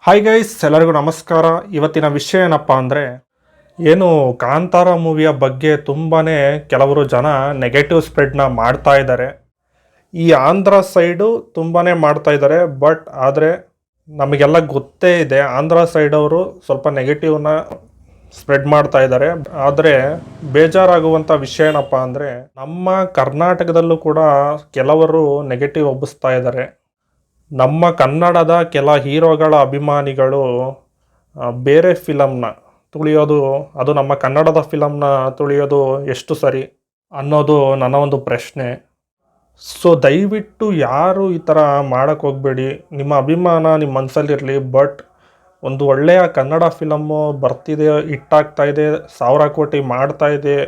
Hi guys, ಎಲ್ಲರಿಗೂ ನಮಸ್ಕಾರ. ಇವತ್ತಿನ ವಿಷಯ ಏನಪ್ಪ ಅಂದರೆ, ಏನು ಕಾಂತಾರ ಮೂವಿಯ ಬಗ್ಗೆ ತುಂಬಾ ಕೆಲವರು ಜನ ನೆಗೆಟಿವ್ ಸ್ಪ್ರೆಡ್ನ ಮಾಡ್ತಾ ಇದ್ದಾರೆ. ಈ ಆಂಧ್ರ ಸೈಡು ತುಂಬಾ ಮಾಡ್ತಾ ಇದ್ದಾರೆ. ಆದರೆ ನಮಗೆಲ್ಲ ಗೊತ್ತೇ ಇದೆ, ಆಂಧ್ರ ಸೈಡವರು ಸ್ವಲ್ಪ ನೆಗೆಟಿವ್ನ ಸ್ಪ್ರೆಡ್ ಮಾಡ್ತಾ ಇದ್ದಾರೆ. ಆದರೆ ಬೇಜಾರಾಗುವಂಥ ವಿಷಯ ಏನಪ್ಪ ಅಂದರೆ, ನಮ್ಮ ಕರ್ನಾಟಕದಲ್ಲೂ ಕೂಡ ಕೆಲವರು ನೆಗೆಟಿವ್ ಒಬ್ಬಿಸ್ತಾ ಇದ್ದಾರೆ. ನಮ್ಮ ಕನ್ನಡದ ಕೆಲ ಹೀರೋಗಳ ಅಭಿಮಾನಿಗಳು ಬೇರೆ ಫಿಲಮ್ನ ತುಳಿಯೋದು, ಅದು ನಮ್ಮ ಕನ್ನಡದ ಫಿಲಮ್ನ ತುಳಿಯೋದು ಎಷ್ಟು ಸರಿ ಅನ್ನೋದು ನನ್ನ ಒಂದು ಪ್ರಶ್ನೆ. ಸೊ ದಯವಿಟ್ಟು ಯಾರು ಈ ಥರ ಮಾಡೋಕ್ಕೆ ಹೋಗಬೇಡಿ. ನಿಮ್ಮ ಅಭಿಮಾನ ನಿಮ್ಮ ಮನಸ್ಸಲ್ಲಿರಲಿ. ಬಟ್ ಒಂದು ಒಳ್ಳೆಯ ಕನ್ನಡ ಫಿಲಮ್ಮು ಬರ್ತಿದೆ, ಹಿಟ್ಟಾಗ್ತಾ ಇದೆ, 1000 ಕೋಟಿ ಮಾಡ್ತಾ ಇದೆ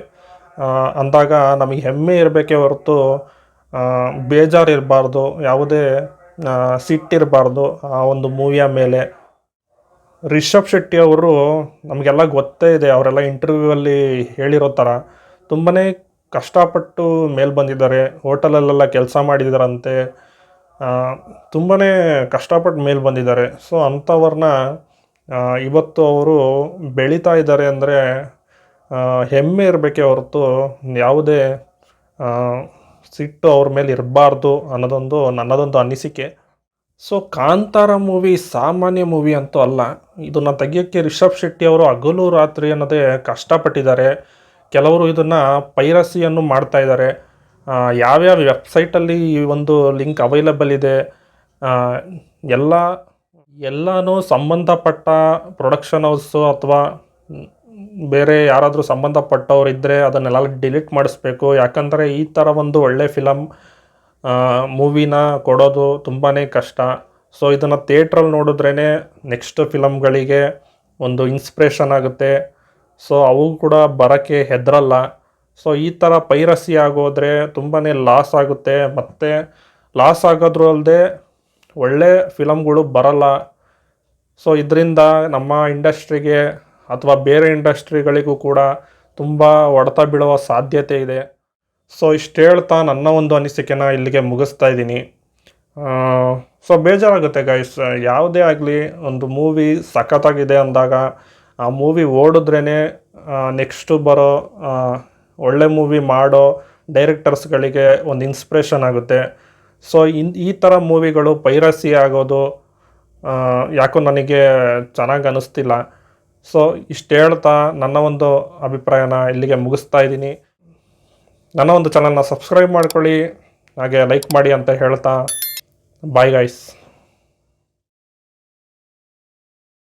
ಅಂದಾಗ ನಮಗೆ ಹೆಮ್ಮೆ ಇರಬೇಕೇ ಹೊರತು ಬೇಜಾರಿರಬಾರ್ದು, ಯಾವುದೇ ಸಿಟ್ಟಿರಬಾರ್ದು ಆ ಒಂದು ಮೂವಿಯ ಮೇಲೆ. ರಿಷಬ್ ಶೆಟ್ಟಿ ಅವರು ನಮಗೆಲ್ಲ ಗೊತ್ತೇ ಇದೆ, ಅವರೆಲ್ಲ ಇಂಟರ್ವ್ಯೂವಲ್ಲಿ ಹೇಳಿರೋ ಥರ ತುಂಬಾ ಕಷ್ಟಪಟ್ಟು ಮೇಲೆ ಬಂದಿದ್ದಾರೆ. ಹೋಟೆಲಲ್ಲೆಲ್ಲ ಕೆಲಸ ಮಾಡಿದಾರಂತೆ, ತುಂಬಾ ಕಷ್ಟಪಟ್ಟು ಮೇಲೆ ಬಂದಿದ್ದಾರೆ. ಸೊ ಅಂಥವ್ರನ್ನ ಇವತ್ತು ಅವರು ಬೆಳೀತಾ ಇದ್ದಾರೆ ಅಂದರೆ ಹೆಮ್ಮೆ ಇರಬೇಕೇ ಹೊರತು ಯಾವುದೇ ಸಿಟ್ಟು ಅವ್ರ ಮೇಲೆ ಇರಬಾರ್ದು ಅನ್ನೋದೊಂದು ನನ್ನದೊಂದು ಅನಿಸಿಕೆ. ಸೊ ಕಾಂತಾರ ಮೂವಿ ಸಾಮಾನ್ಯ ಮೂವಿ ಅಂತೂ ಅಲ್ಲ. ಇದನ್ನು ತೆಗಿಯೋಕ್ಕೆ ರಿಷಬ್ ಶೆಟ್ಟಿ ಅವರು ಹಗಲು ರಾತ್ರಿ ಅನ್ನೋದೇ ಕಷ್ಟಪಟ್ಟಿದ್ದಾರೆ. ಕೆಲವರು ಇದನ್ನು ಪೈರಸಿಯನ್ನು ಮಾಡ್ತಾ ಇದ್ದಾರೆ. ಯಾವ್ಯಾವ ವೆಬ್ಸೈಟಲ್ಲಿ ಈ ಒಂದು ಲಿಂಕ್ ಅವೈಲಬಲ್ ಇದೆ, ಎಲ್ಲನೂ ಸಂಬಂಧಪಟ್ಟ ಪ್ರೊಡಕ್ಷನ್ ಹೌಸು ಅಥವಾ ಬೇರೆ ಯಾರಾದರೂ ಸಂಬಂಧಪಟ್ಟವ್ರು ಇದ್ದರೆ ಅದನ್ನೆಲ್ಲ ಡಿಲೀಟ್ ಮಾಡಿಸ್ಬೇಕು. ಯಾಕಂದರೆ ಈ ಥರ ಒಂದು ಒಳ್ಳೆ ಫಿಲಮ್ ಮೂವಿನ ಕೊಡೋದು ತುಂಬಾ ಕಷ್ಟ. ಸೊ ಇದನ್ನು ಥಿಯೇಟ್ರಲ್ಲಿ ನೋಡಿದ್ರೇ ನೆಕ್ಸ್ಟ್ ಫಿಲಮ್ಗಳಿಗೆ ಒಂದು ಇನ್ಸ್ಪಿರೇಷನ್ ಆಗುತ್ತೆ. ಸೊ ಅವು ಕೂಡ ಬರೋಕ್ಕೆ ಹೆದರಲ್ಲ. ಸೊ ಈ ಥರ ಪೈರಸಿ ಆಗೋದ್ರೆ ತುಂಬಾ ಲಾಸ್ ಆಗುತ್ತೆ. ಮತ್ತು ಲಾಸ್ ಆಗೋದ್ರೂ ಅಲ್ಲದೆ ಒಳ್ಳೆ ಫಿಲಮ್ಗಳು ಬರಲ್ಲ. ಸೊ ಇದರಿಂದ ನಮ್ಮ ಇಂಡಸ್ಟ್ರಿಗೆ ಅಥವಾ ಬೇರೆ ಇಂಡಸ್ಟ್ರಿಗಳಿಗೂ ಕೂಡ ತುಂಬ ಹೊಡೆತ ಬೀಳುವ ಸಾಧ್ಯತೆ ಇದೆ. ಸೊ ಇಷ್ಟು ಹೇಳ್ತಾ ನನ್ನ ಒಂದು ಅನಿಸಿಕೆನ ಇಲ್ಲಿಗೆ ಮುಗಿಸ್ತಾ ಇದ್ದೀನಿ. ಸೊ ಬೇಜಾರಾಗುತ್ತೆ ಗೈಸ್. ಯಾವುದೇ ಆಗಲಿ ಒಂದು ಮೂವಿ ಸಖತ್ತಾಗಿದೆ ಅಂದಾಗ ಆ ಮೂವಿ ಓಡಿದ್ರೇ ನೆಕ್ಸ್ಟು ಬರೋ ಒಳ್ಳೆ ಮೂವಿ ಮಾಡೋ ಡೈರೆಕ್ಟರ್ಸ್ಗಳಿಗೆ ಒಂದು ಇನ್ಸ್ಪಿರೇಷನ್ ಆಗುತ್ತೆ. ಸೊ ಈ ಥರ ಮೂವಿಗಳು ಪೈರಸಿ ಆಗೋದು ಯಾಕೋ ನನಗೆ ಚೆನ್ನಾಗಿ ಅನ್ನಿಸ್ತಿಲ್ಲ. ಸೊ ಇಷ್ಟು ಹೇಳ್ತಾ ನನ್ನ ಒಂದು ಅಭಿಪ್ರಾಯನ ಇಲ್ಲಿಗೆ ಮುಗಿಸ್ತಾ ಇದ್ದೀನಿ. ನನ್ನ ಒಂದು ಚಾನಲ್ನ ಸಬ್ಸ್ಕ್ರೈಬ್ ಮಾಡ್ಕೊಳ್ಳಿ, ಹಾಗೆ ಲೈಕ್ ಮಾಡಿ ಅಂತ ಹೇಳ್ತಾ ಬಾಯ್ ಗೈಸ್.